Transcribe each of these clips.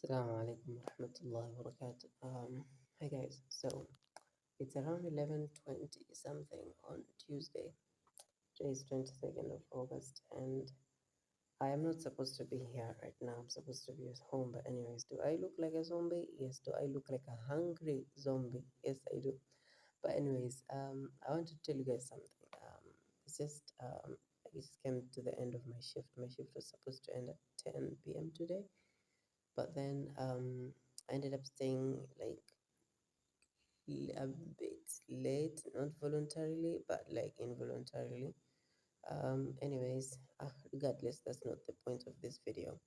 Assalamu alaikum warahmatullahi wabarakatuh. Hi guys. So it's around 11:20 something on Tuesday. Today is 22nd of August, and I am not supposed to be here right now. I'm supposed to be at home. But anyways, do I look like a zombie? Yes. Do I look like a hungry zombie? Yes, I do. But anyways, I want to tell you guys something. It's just I just came to the end of my shift. My shift was supposed to end at 10 p.m. today, but then I ended up staying like a bit late, not voluntarily, but like involuntarily. Anyways, regardless, that's not the point of this video.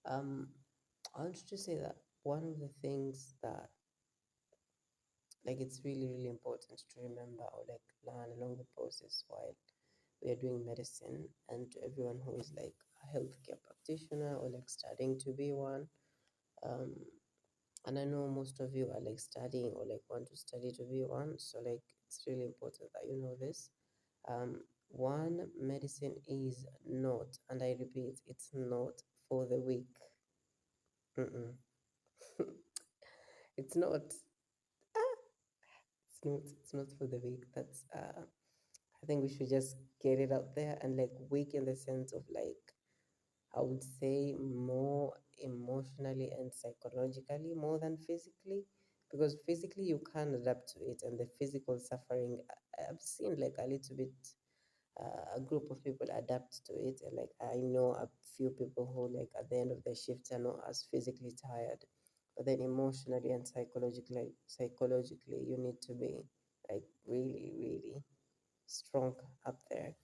Um, I wanted to say that one of the things that like it's really important to remember or like learn along the process while we are doing medicine, and to everyone who is like a healthcare practitioner or like studying to be one. Um, and I know most of you are like studying or like want to study to be one, so like it's really important that you know this. One, medicine is not, and I repeat, it's not for the weak. Mm-mm. It's not. It's not for the weak. That's I think we should just get it out there, and like weak in the sense of like I would say more emotionally and psychologically more than physically, because physically you can adapt to it, and the physical suffering, I've seen like a little bit, a group of people adapt to it, and like I know a few people who like at the end of their shifts are not as physically tired, but then emotionally and psychologically you need to be like really strong up there.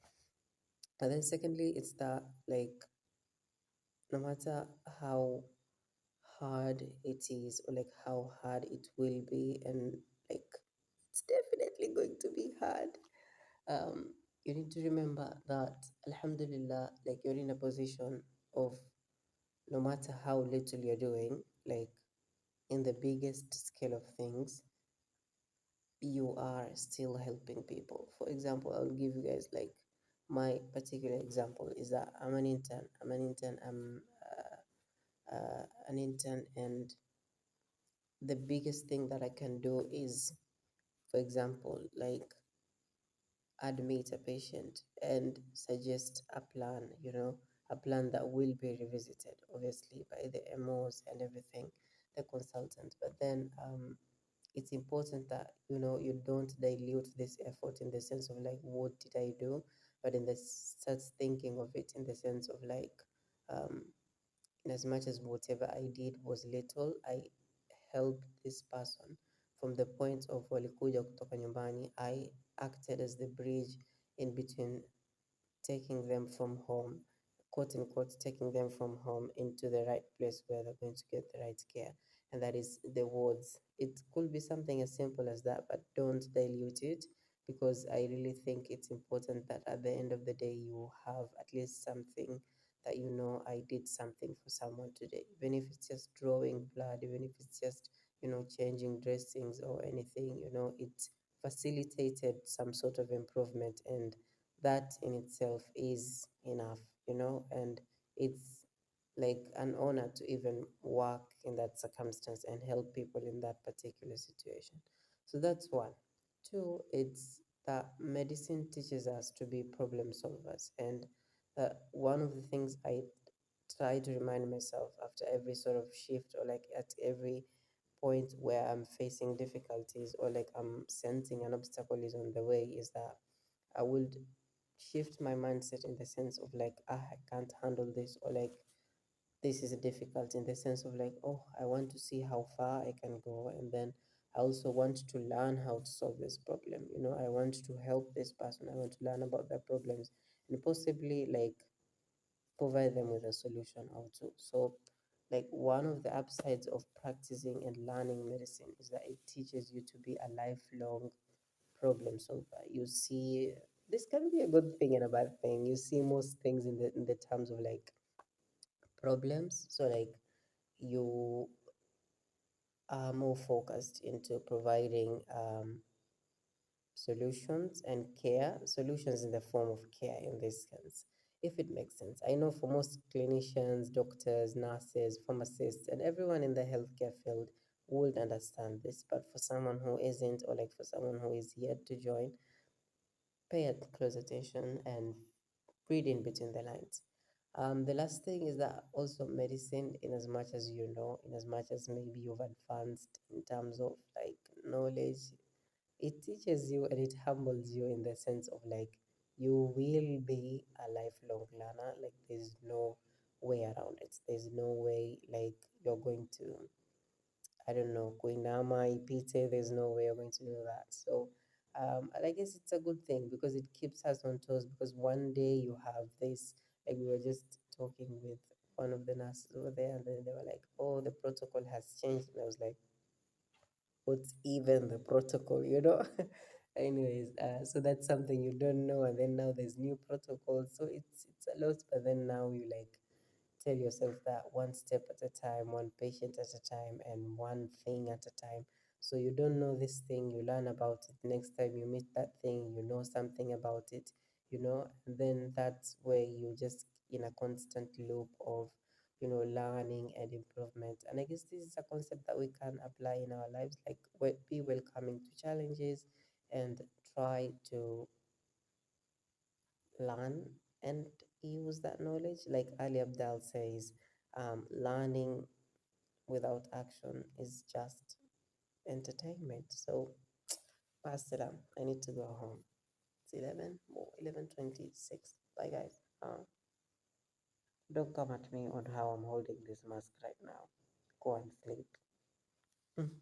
And then secondly, it's that like no matter how hard it is or like how hard it will be, and like it's definitely going to be hard, um you need to remember that alhamdulillah, like you're in a position of no matter how little you're doing, like in the biggest scale of things, you are still helping people. For example, I'll give you guys like my particular example is that I'm an intern, and the biggest thing that I can do is, for example, like admit a patient and suggest a plan, a plan that will be revisited, obviously, by the MOs and everything, the consultant. But then it's important that, you don't dilute this effort in the sense of like, what did I do? But in the start thinking of it in the sense of like, um, in as much as whatever I did was little, I helped this person from the point of walikuja kutoka nyumbani. I acted as the bridge in between taking them from home, quote unquote, taking them from home into the right place where they're going to get the right care. And that is the wards. It could be something as simple as that, but don't dilute it, because I really think it's important that at the end of the day, you have at least something that I did something for someone today, even if it's just drawing blood, even if it's just, changing dressings or anything, it facilitated some sort of improvement, and that in itself is enough, and it's like an honor to even work in that circumstance and help people in that particular situation. So that's one. Two, it's that medicine teaches us to be problem solvers, and one of the things I try to remind myself after every sort of shift, or like at every point where I'm facing difficulties, or like I'm sensing an obstacle is on the way, is that I would shift my mindset in the sense of like, I can't handle this, or like this is difficult, in the sense of like, oh, I want to see how far I can go, and then I also want to learn how to solve this problem. I want to help this person, I want to learn about their problems, and possibly like provide them with a solution also. So like one of the upsides of practicing and learning medicine is that it teaches you to be a lifelong problem solver. You see, this can be a good thing and a bad thing. You see most things in the terms of like problems. So like you are more focused into providing solutions and care, solutions in the form of care in this sense, if it makes sense. I know for most clinicians, doctors, nurses, pharmacists, and everyone in the healthcare field would understand this, but for someone who isn't, or like for someone who is yet to join, pay close attention and read in between the lines. The last thing is that also medicine, in as much as you know, in as much as maybe you've advanced in terms of like knowledge, it teaches you and it humbles you in the sense of like you will be a lifelong learner. Like there's no way around it. There's no way like you're going to, I don't know, kuinama ipite. There's no way you're going to do that. So and I guess it's a good thing because it keeps us on toes. Because one day you have this, like we were just talking with one of the nurses over there, and then they were like, "Oh, the protocol has changed," and I was like, what's even the protocol, you know? Anyways, so that's something you don't know, and then now there's new protocols, so it's a lot. But then now you like tell yourself that one step at a time, one patient at a time, and one thing at a time. So you don't know this thing, you learn about it. Next time you meet that thing, you know something about it, you know, and then that's where you just in a constant loop of, you know, learning and improvement. And I guess this is a concept that we can apply in our lives, like be welcoming to challenges and try to learn and use that knowledge. Like Ali Abdal says, learning without action is just entertainment. So, Passalam, I need to go home. It's 11, oh, 11:26. Bye, guys. Don't come at me on how I'm holding this mask right now. Go and sleep.